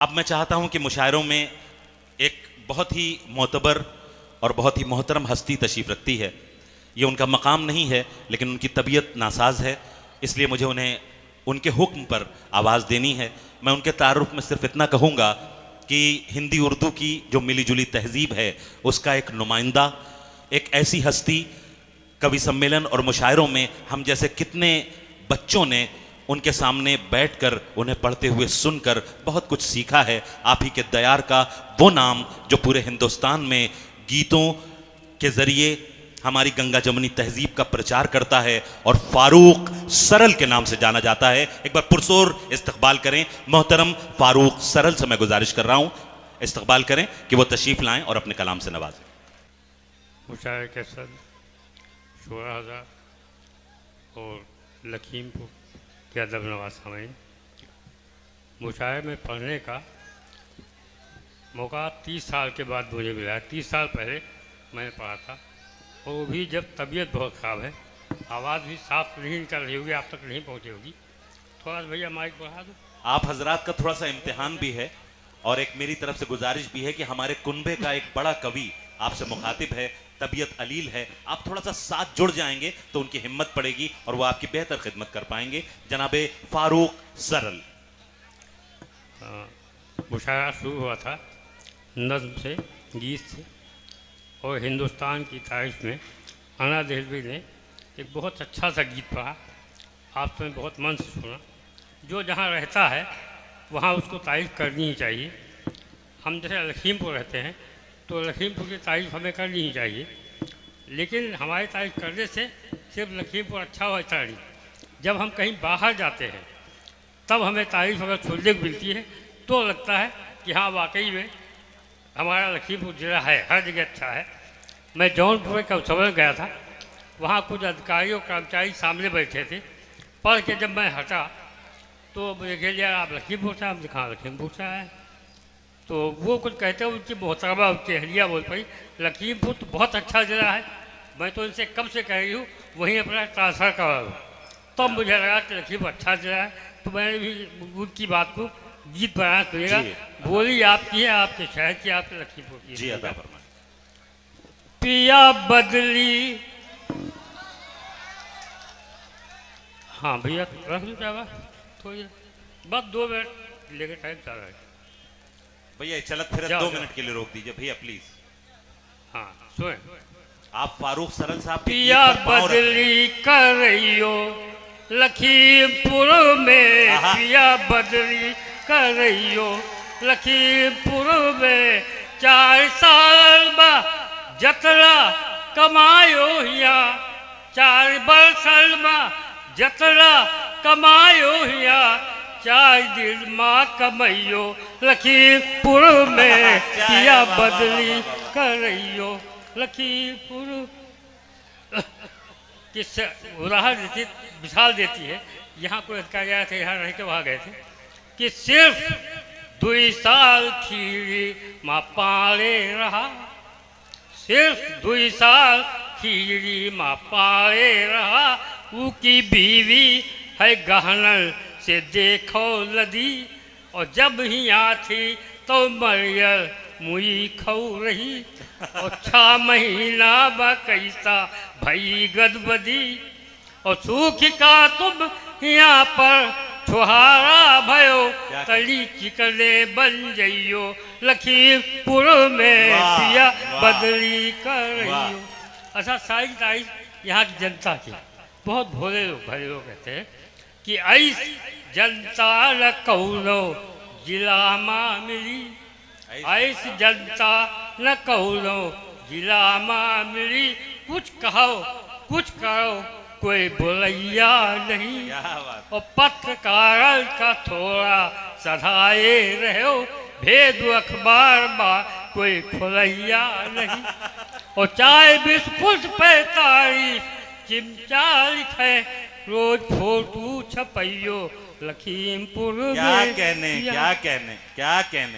अब मैं चाहता हूं कि मुशायरों में एक बहुत ही मोतबर और बहुत ही मोहतरम हस्ती तशरीफ़ रखती है। ये उनका मकाम नहीं है, लेकिन उनकी तबीयत नासाज है, इसलिए मुझे उन्हें उनके हुक्म पर आवाज़ देनी है। मैं उनके तारुफ में सिर्फ इतना कहूँगा कि हिंदी उर्दू की जो मिली जुली तहजीब है, उसका एक नुमाइंदा, एक ऐसी हस्ती, कवि सम्मेलन और मुशायरों में हम जैसे कितने बच्चों ने उनके सामने बैठकर उन्हें पढ़ते हुए सुनकर बहुत कुछ सीखा है। आप ही के दयार का वो नाम जो पूरे हिंदुस्तान में गीतों के ज़रिए हमारी गंगा जमुनी तहजीब का प्रचार करता है और फारूक सरल के नाम से जाना जाता है। एक बार पुरजोर इस्तकबाल करें, मोहतरम फारूक सरल से मैं गुजारिश कर रहा हूँ, इस्तकबाल करें कि वो तशरीफ़ लाएं और अपने कलाम से नवाजें। मुशायर के सर शोराजा और लखीमपुर के अदब नवाज सामीन, मुशायर में पढ़ने का मौका 30 साल के बाद मुझे मिला है। 30 साल पहले मैंने पढ़ा था, और वो भी जब तबीयत बहुत ख़राब है, आवाज़ भी साफ नहीं निकल रही होगी, आप तक नहीं पहुँची होगी। थोड़ा सा भैया माइक बढ़ा दो। आप हजरात का थोड़ा सा इम्तिहान भी है और एक मेरी तरफ से गुजारिश भी है कि हमारे कुनबे का एक बड़ा कवि आपसे मुखातिब है, तबीयत अलील है, आप थोड़ा सा साथ जुड़ जाएंगे तो उनकी हिम्मत पड़ेगी और वो आपकी बेहतर खिदमत कर पाएंगे। जनाबे फारूक सरल। मुशायरा शुरू हुआ था नज़्म से, गीत से, और हिंदुस्तान की तारीफ में अन्ना देहलवी ने एक बहुत अच्छा सा गीत पढ़ा। आपने बहुत मन से सुना। जो जहाँ रहता है वहाँ उसको तारीफ़ करनी ही चाहिए। हम जैसे लखीमपुर रहते हैं तो लखीमपुर की तारीफ़ हमें करनी ही चाहिए, लेकिन हमारी तारीफ़ करने से सिर्फ लखीमपुर अच्छा होता नहीं। जब हम कहीं बाहर जाते हैं तब हमें तारीफ़ अगर सुनने को मिलती है तो लगता है कि हाँ, वाकई में हमारा लखीमपुर ज़िला है, हर जगह अच्छा है। मैं जौनपुर के उत्सव गया था, वहाँ कुछ अधिकारी और कर्मचारी सामने बैठे थे। पढ़ के जब मैं हटा तो मुझे कह लिया, आप लखीमपुर से? हम दिखा लखीमपुर से आए। तो वो कुछ कहते हैं, उनकी मोहतरमा उनकी अहलिया बोल पड़ी, लखीमपुर तो बहुत अच्छा ज़िला है, मैं तो इनसे कब से कह रही हूँ वहीं अपना ट्रांसफ़र करवा दूँ। तब मुझे लगा कि लखीमपुर अच्छा ज़िला है, तो मैंने भी उनकी बात को गीत बनाना सुनेगा। बोली आपकी है, आपके शहर की, आपके लखीमपुर की। जी अता फरमाएं। पिया बदली, हाँ भैया रख लो जावा थोड़ी, बस 2 मिनट लेके टाइम चल रहा है भैया, चलत फिरत 2 मिनट के लिए रोक दीजिए भैया प्लीज। हाँ सुने। आप फारूक सरल साहब पिया बदली कर रहियो लखीमपुर में, पिया बदली कर रहियो लखीमपुर में, 4 साल बा जतरा कमायो हिया, 4 बरसल बा जतरा कमायो हिया, 4 दिन माँ कमैयो लखीमपुर में, पिया बदली कर रहियो लखीमपुर। किस उदाहरण देती, मिसाल देती है। यहाँ कोई अधिकारी आए थे, यहाँ रह के वहाँ गए थे कि सिर्फ 2 साल खीरी माँ पाले रहा, सिर्फ 2 साल खीरी माँ पाले रहा, उसकी बीवी है गहनल से देखो लदी, और जब ही यहाँ थी तो मरियल मुई खौ रही, और 6 महीना बा कैसा भई गदबदी, और सूख का तुम यहाँ पर छुहारा भयो, तली चिकने बन जइयो लखीमपुर में, पिया बदली कर रहियो। अच्छा, सारी तारीफ यहाँ की जनता की। बहुत भोले लोग, भले लोग कहते हैं कि ऐसी जनता न कौनो जिला माँ मिली, ऐसी जनता न कौनो जिला माँ मिली, कुछ कहो कुछ करो कोई बोलैया नहीं, और पत्रकार का थोड़ा सधाए रहो, भेद अखबार बा कोई खुलैया नहीं, और चाय बिस्कुट पे तारीफ चिमचा लिखे, रोज फोटो छपैयो लखीमपुर में। क्या कहने, क्या कहने, क्या कहने।